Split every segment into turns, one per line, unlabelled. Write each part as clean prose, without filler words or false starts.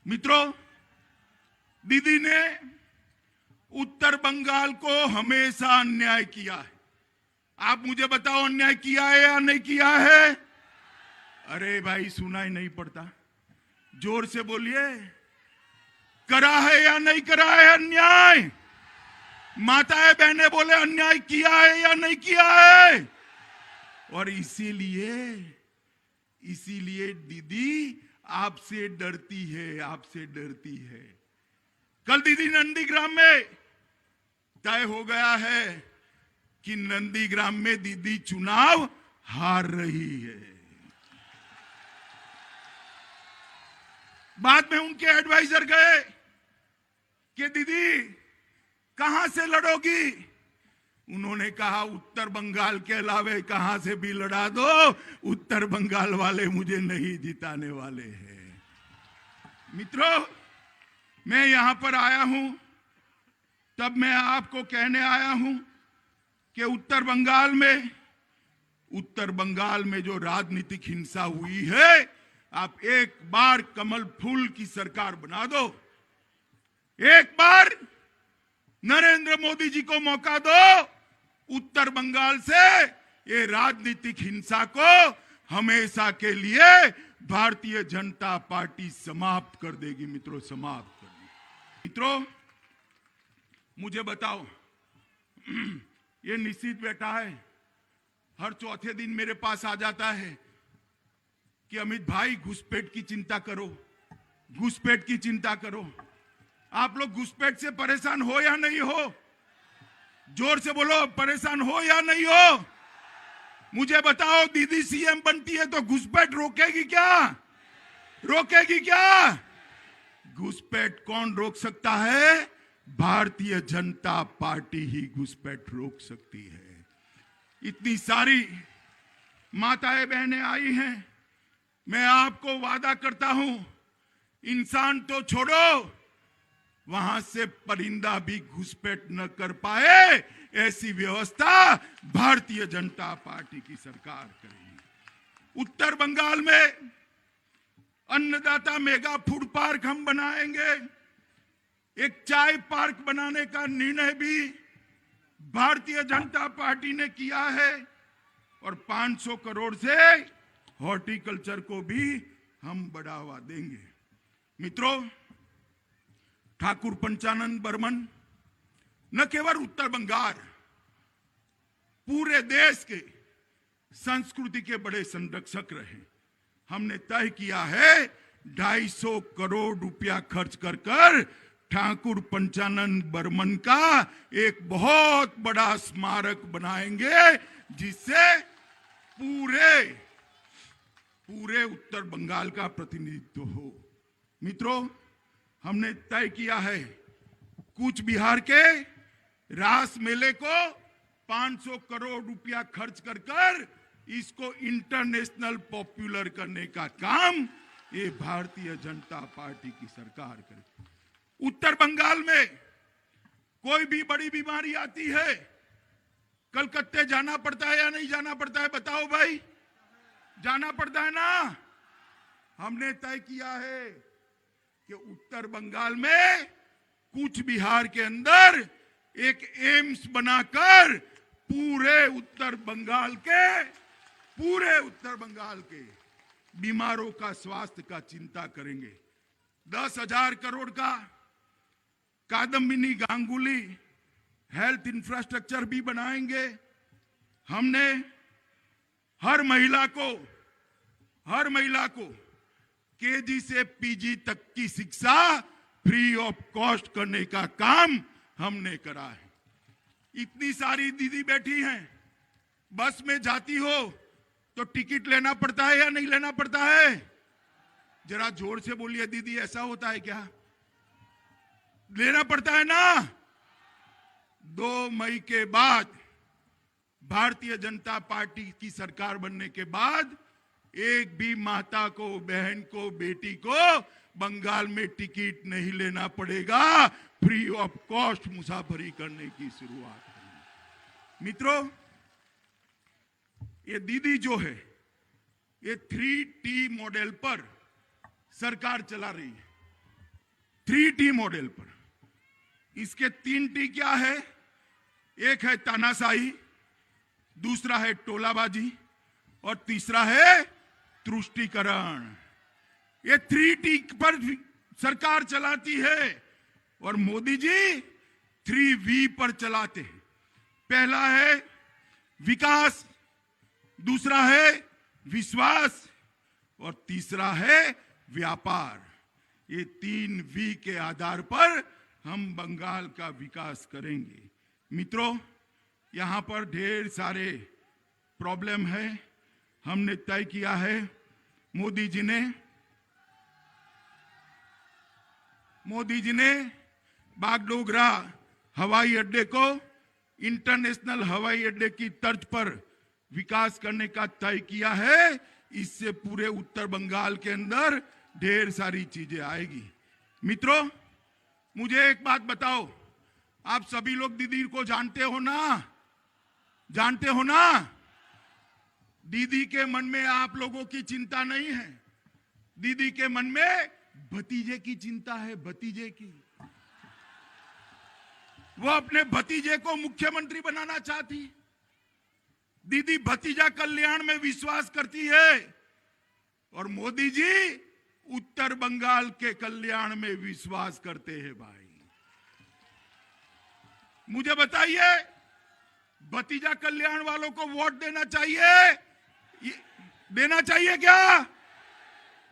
मित्रों, दीदी ने उत्तर बंगाल को हमेशा अन्याय किया है। आप मुझे बताओ, अन्याय किया है या नहीं किया है? अरे भाई, सुनाई नहीं पड़ता, जोर से बोलिए। करा है या नहीं करा है अन्याय? माताएं बहनें बोले, अन्याय किया है या नहीं किया है? और इसीलिए दीदी आपसे डरती है, आपसे डरती है। कल दीदी नंदीग्राम में तय हो गया है कि नंदीग्राम में दीदी चुनाव हार रही है। बाद में उनके एडवाइजर गए कि दीदी कहां से लड़ोगी? उन्होंने कहा, उत्तर बंगाल के अलावे कहां से भी लड़ा दो, उत्तर बंगाल वाले मुझे नहीं जिताने वाले हैं। मित्रों, मैं यहां पर आया हूं, तब मैं आपको कहने आया हूं कि उत्तर बंगाल में जो राजनीतिक हिंसा हुई है, आप एक बार कमल फूल की सरकार बना दो, एक बार नरेंद्र मोदी जी को मौका दो, उत्तर बंगाल से ये राजनीतिक हिंसा को हमेशा के लिए भारतीय जनता पार्टी समाप्त कर देगी। मित्रों, समाप्त कर देगी। मित्रों, मुझे बताओ, ये निश्चित बेटा है, हर चौथे दिन मेरे पास आ जाता है कि अमित भाई, घुसपैठ की चिंता करो, घुसपैठ की चिंता करो। आप लोग घुसपैठ से परेशान हो या नहीं हो? जोर से बोलो, परेशान हो या नहीं हो? मुझे बताओ, दीदी सीएम बनती है तो घुसपैठ रोकेगी क्या? रोकेगी क्या? घुसपैठ कौन रोक सकता है? भारतीय जनता पार्टी ही घुसपैठ रोक सकती है। इतनी सारी माताएं बहनें आई हैं, मैं आपको वादा करता हूं, इंसान तो छोड़ो, वहां से परिंदा भी घुसपैठ न कर पाए, ऐसी व्यवस्था भारतीय जनता पार्टी की सरकार करेगी। उत्तर बंगाल में अन्नदाता मेगा फूड पार्क हम बनाएंगे। एक चाय पार्क बनाने का निर्णय भी भारतीय जनता पार्टी ने किया है, और 500 करोड़ से हॉर्टिकल्चर को भी हम बढ़ावा देंगे। मित्रों, ठाकुर पंचानन बर्मन न केवल उत्तर बंगाल, पूरे देश के संस्कृति के बड़े संरक्षक रहे। हमने तय किया है 250 करोड़ रुपया खर्च कर ठाकुर पंचानन बर्मन का एक बहुत बड़ा स्मारक बनाएंगे, जिससे पूरे उत्तर बंगाल का प्रतिनिधित्व हो। मित्रों, हमने तय किया है कूच बिहार के रास मेले को 500 करोड़ रुपया खर्च कर इसको इंटरनेशनल पॉपुलर करने का काम ये भारतीय जनता पार्टी की सरकार करे। उत्तर बंगाल में कोई भी बड़ी बीमारी आती है, कलकत्ते जाना पड़ता है या नहीं जाना पड़ता है? बताओ भाई, जाना पड़ता है ना? हमने तय किया है कि उत्तर बंगाल में कूच बिहार के अंदर एक एम्स बनाकर पूरे उत्तर बंगाल के बीमारों का स्वास्थ्य का चिंता करेंगे। 10,000 करोड़ का कादम्बिनी गांगुली हेल्थ इंफ्रास्ट्रक्चर भी बनाएंगे। हमने हर महिला को केजी से पीजी तक की शिक्षा फ्री ऑफ कॉस्ट करने का काम हमने करा है। इतनी सारी दीदी बैठी हैं, बस में जाती हो तो टिकट लेना पड़ता है या नहीं लेना पड़ता है? जरा जोर से बोलिए दीदी, ऐसा होता है क्या? लेना पड़ता है ना? 2 मई के बाद, भारतीय जनता पार्टी की सरकार बनने के बाद, एक भी माता को, बहन को, बेटी को बंगाल में टिकट नहीं लेना पड़ेगा। फ्री ऑफ कॉस्ट मुसाफरी करने की शुरुआत करेंगे। मित्रों, ये दीदी जो है, ये 3T मॉडल पर सरकार चला रही है। 3T मॉडल पर। इसके 3T क्या है? एक है तानाशाही, दूसरा है टोलाबाजी और तीसरा है तुष्टीकरण। ये 3T पर सरकार चलाती है और मोदी जी 3V पर चलाते हैं। पहला है विकास, दूसरा है विश्वास और तीसरा है व्यापार। ये 3V के आधार पर हम बंगाल का विकास करेंगे। मित्रों, यहां पर ढेर सारे प्रॉब्लम है। हमने तय किया है, मोदी जी ने बागडोगरा हवाई अड्डे को इंटरनेशनल हवाई अड्डे की तर्ज पर विकास करने का तय किया है। इससे पूरे उत्तर बंगाल के अंदर ढेर सारी चीजें आएगी। मित्रों, मुझे एक बात बताओ, आप सभी लोग दीदी को जानते हो ना? दीदी के मन में आप लोगों की चिंता नहीं है, दीदी के मन में भतीजे की चिंता है, भतीजे की। वो अपने भतीजे को मुख्यमंत्री बनाना चाहती। दीदी भतीजा कल्याण में विश्वास करती है और मोदी जी उत्तर बंगाल के कल्याण में विश्वास करते हैं। भाई मुझे बताइए, भतीजा कल्याण वालों को वोट देना चाहिए क्या,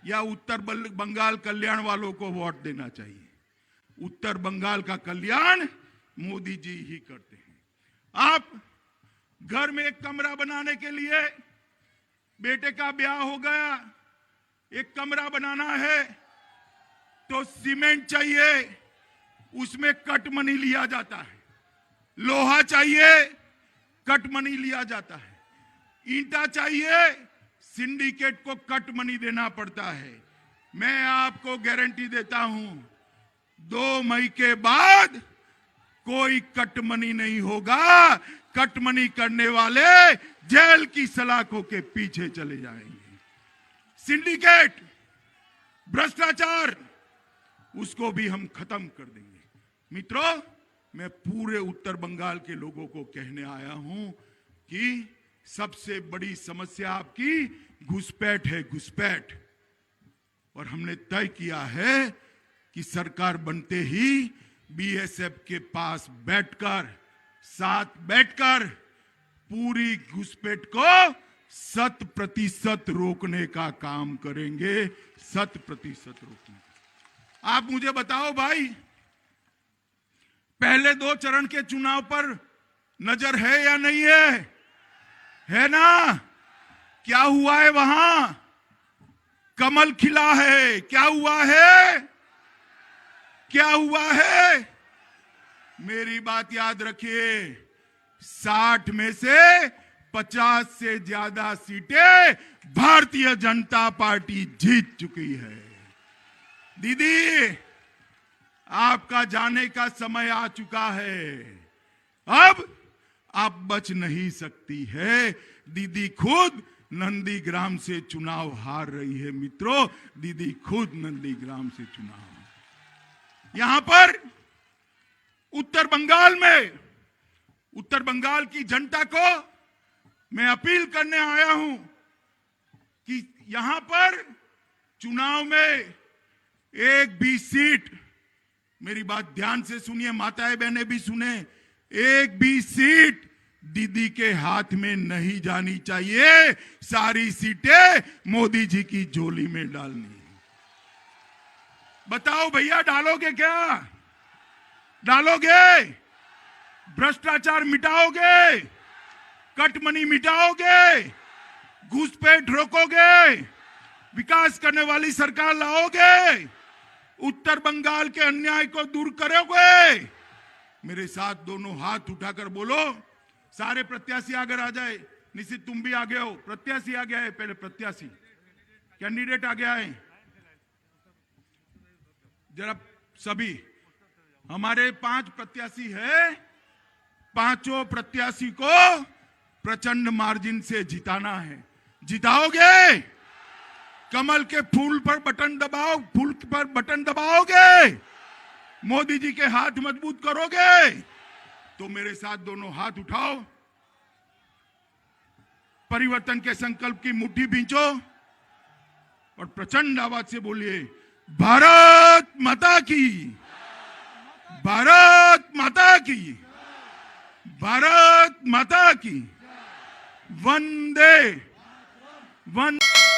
या उत्तर बंगाल कल्याण वालों को वोट देना चाहिए? उत्तर बंगाल का कल्याण मोदी जी ही करते हैं। आप घर में एक कमरा बनाने के लिए, बेटे का ब्याह हो गया, एक कमरा बनाना है तो सीमेंट चाहिए, उसमें कट मनी लिया जाता है। लोहा चाहिए, कट मनी लिया जाता है। ईंटा चाहिए, सिंडिकेट को कट मनी देना पड़ता है। मैं आपको गारंटी देता हूं, 2 मई के बाद कोई कट मनी नहीं होगा। कट मनी करने वाले जेल की सलाखों के पीछे चले जाएंगे। सिंडिकेट, भ्रष्टाचार, उसको भी हम खत्म कर देंगे। मित्रों, मैं पूरे उत्तर बंगाल के लोगों को कहने आया हूं कि सबसे बड़ी समस्या आपकी घुसपैठ है, घुसपैठ। और हमने तय किया है कि सरकार बनते ही बीएसएफ के पास साथ बैठकर पूरी घुसपैठ को 100% रोकने का काम करेंगे। 100% रोकने। आप मुझे बताओ भाई, पहले 2 चरण के चुनाव पर नजर है या नहीं है? है ना? क्या हुआ है वहां? कमल खिला है। क्या हुआ है? क्या हुआ है? मेरी बात याद रखिए, 60 में से 50 से ज्यादा सीटें भारतीय जनता पार्टी जीत चुकी है। दीदी, आपका जाने का समय आ चुका है। अब आप बच नहीं सकती है। दीदी खुद नंदीग्राम से चुनाव हार रही है। मित्रों, दीदी खुद नंदीग्राम से चुनाव। यहां पर उत्तर बंगाल की जनता को मैं अपील करने आया हूं कि यहां पर चुनाव में एक भी सीट, मेरी बात ध्यान से सुनिए, माताएं बहनें भी सुने, एक भी सीट दीदी के हाथ में नहीं जानी चाहिए। सारी सीटें मोदी जी की झोली में डालनी। बताओ भैया, डालोगे क्या? डालोगे? भ्रष्टाचार मिटाओगे? Cut money मिटाओगे? घुसपैठ रोकोगे? विकास करने वाली सरकार लाओगे? उत्तर बंगाल के अन्याय को दूर करोगे? मेरे साथ दोनों हाथ उठाकर बोलो। सारे प्रत्याशी आगे आ जाए। निश्चित तुम भी आगे हो। प्रत्याशी आ गया है, पहले प्रत्याशी कैंडिडेट आ गया है। जरा सभी, हमारे 5 प्रत्याशी है। 5 प्रत्याशी को प्रचंड मार्जिन से जिताना है। जिताओगे? कमल के फूल पर बटन दबाओ, फूल पर बटन दबाओगे? मोदी जी के हाथ मजबूत करोगे तो मेरे साथ दोनों हाथ उठाओ, परिवर्तन के संकल्प की मुट्ठी भींचो और प्रचंड आवाज से बोलिए, भारत माता की, भारत माता की, भारत माता की, वंदे वंदे।